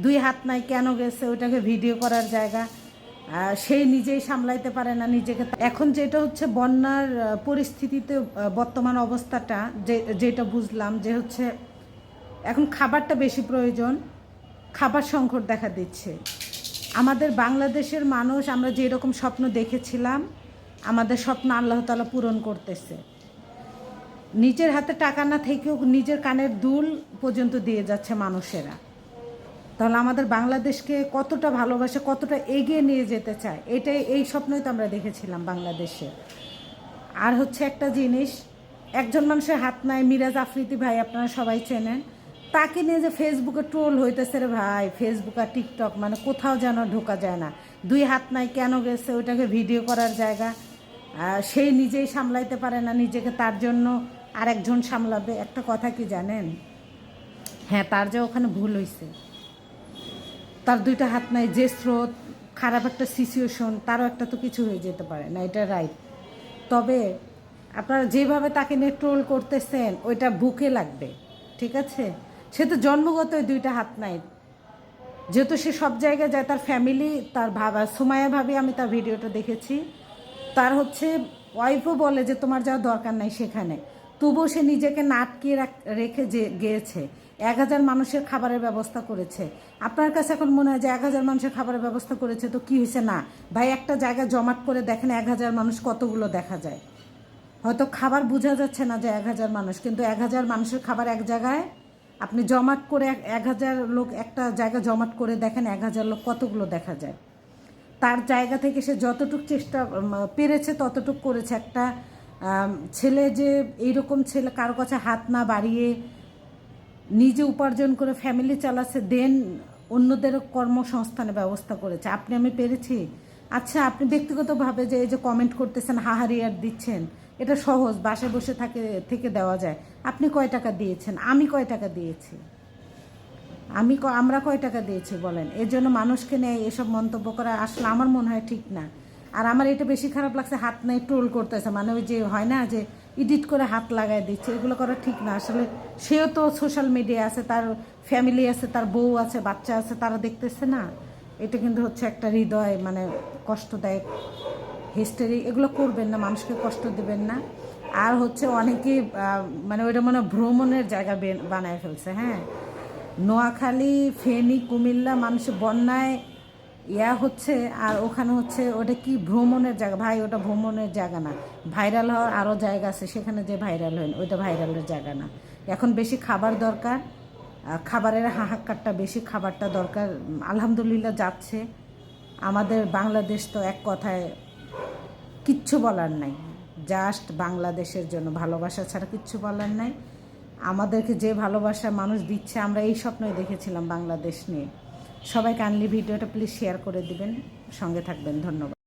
দুই হাত নাই কেন গেছে, ওইটাকে ভিডিও করার জায়গা, সেই নিজেই সামলাইতে পারে না নিজেকে। এখন যেটা হচ্ছে বন্যার পরিস্থিতিতে বর্তমান অবস্থাটা যেটা বুঝলাম যে হচ্ছে এখন খাবারটা বেশি প্রয়োজন, খাবার সংকট দেখা দিচ্ছে। আমাদের বাংলাদেশের মানুষ আমরা যেরকম স্বপ্ন দেখেছিলাম, আমাদের স্বপ্ন আল্লাহ তাআলা পূরণ করতেছে। নিজের হাতে টাকা না থেকেও নিজের কানের দুল পর্যন্ত দিয়ে যাচ্ছে মানুষেরা। তাহলে আমাদের বাংলাদেশকে কতটা ভালোবাসে, কতটা এগিয়ে নিয়ে যেতে চায়, এই স্বপ্নই তো আমরা দেখেছিলাম বাংলাদেশে। আর হচ্ছে একটা জিনিস, একজন মানুষের হাত নাই, মিরাজ আফ্রিদি ভাই আপনারা সবাই চেনেন, তাকে নিয়ে যে ফেসবুকে ট্রোল হইতেছে রে ভাই, ফেসবুক আর টিকটক মানে কোথাও যেন ঢোকা যায় না। দুই হাত নাই কেন গেছে, ওইটাকে ভিডিও করার জায়গা, সেই নিজেই সামলাইতে পারে না নিজেকে, তার জন্য আরেকজন সামলাবে। একটা কথা কি জানেন, হ্যাঁ তার যে ওখানে ভুল হয়েছে, তার দুইটা হাত নাই, যে স্রোত, খারাপ একটা সিচুয়েশন, তারও একটা তো কিছু হয়ে যেতে পারে না, এটা রাইট। তবে আপনারা যেভাবে তাকে নিয়ে ট্রোল করতেছেন ওইটা বুকে লাগবে, ঠিক আছে? সে তো জন্মগতই দুইটা হাত নাই, যেহেতু সে সব জায়গায় যায়, তার ফ্যামিলি, তার ভাবা সুমাইয়া ভাবি, আমি তার ভিডিওটা দেখেছি, তার হচ্ছে ওয়াইফও বলে যে তোমার যাওয়ার দরকার নাই সেখানে, তবুও সে নিজেকে না আটকিয়ে রেখে যে গিয়েছে। 1000 মানুষের খাবারের ব্যবস্থা করেছে। আপনার কাছে এখন মনে হয় যে 1000 মানুষের খাবারের ব্যবস্থা করেছে তো কী হয়েছে? না ভাই, একটা জায়গায় জমাট করে দেখেন 1000 মানুষ কতগুলো দেখা যায়। হয়তো খাবার বোঝা যাচ্ছে না যে 1000 মানুষ, কিন্তু 1000 মানুষের খাবার এক জায়গায় আপনি জমাট করে 1000 লোক একটা জায়গা জমাট করে দেখেন 1000 লোক কতগুলো দেখা যায়। তার জায়গা থেকে সে যতটুকু চেষ্টা পেরেছে ততটুকু করেছে। একটা ছেলে যে এইরকম ছেলে কারো কাছে হাত না বাড়িয়ে নিজে উপার্জন করে ফ্যামিলি চালাচ্ছে, দেন অন্যদেরও কর্মসংস্থানের ব্যবস্থা করেছে। আপনি আমি পেরেছি? আচ্ছা, আপনি ব্যক্তিগতভাবে যে এই যে কমেন্ট করতেছেন, হাহারি আর দিচ্ছেন, এটা সহজ, বাসায় বসে থেকে দেওয়া যায়। আপনি কয় টাকা দিয়েছেন? আমি কয় টাকা দিয়েছি? আমরা কয় টাকা দিয়েছি বলেন? এর জন্য মানুষকে নিয়ে এসব মন্তব্য করা আসলে আমার মনে হয় ঠিক না। আর আমার এটা বেশি খারাপ লাগছে, হাত নাই ট্রোল করতেছে, মানে ওই যে হয় না যে এডিট করে হাত লাগাই দিচ্ছে, এগুলো করা ঠিক না। আসলে সেও তো সোশ্যাল মিডিয়া আছে, তার ফ্যামিলি আছে, তার বউ আছে, বাচ্চা আছে, তারা দেখতেছে না। এটা কিন্তু হচ্ছে একটা হৃদয় মানে কষ্টদায়ক হিস্টোরি। এগুলো করবেন না, মানুষকে কষ্ট দেবেন না। আর হচ্ছে অনেকেই মানে ওইটা মনে ভ্রমণের জায়গা বানায় ফেলছে। হ্যাঁ, নোয়াখালী, ফেনী, কুমিল্লা মানুষের বন্যায় হচ্ছে, আর ওখানে হচ্ছে ওটা কি ভ্রমণের জায়গা? ভাই ওটা ভ্রমণের জায়গা না, ভাইরাল হওয়ার আরও জায়গা আছে, সেখানে যে ভাইরাল হয় ওইটা ভাইরালের জায়গা না। এখন বেশি খাবার দরকার, খাবারের হাহাকারটা বেশি, খাবারটা দরকার। আলহামদুলিল্লাহ যাচ্ছে। আমাদের বাংলাদেশ তো এক কথায় কিচ্ছু বলার নাই, জাস্ট বাংলাদেশের জন্য ভালোবাসা ছাড়া কিচ্ছু বলার নাই। আমাদেরকে যে ভালোবাসা মানুষ দিচ্ছে, আমরা এই স্বপ্নই দেখেছিলাম বাংলাদেশ নিয়ে। সবাই কাইন্ডলি ভিডিওটা প্লিজ শেয়ার করে দিবেন, সঙ্গে থাকবেন। ধন্যবাদ।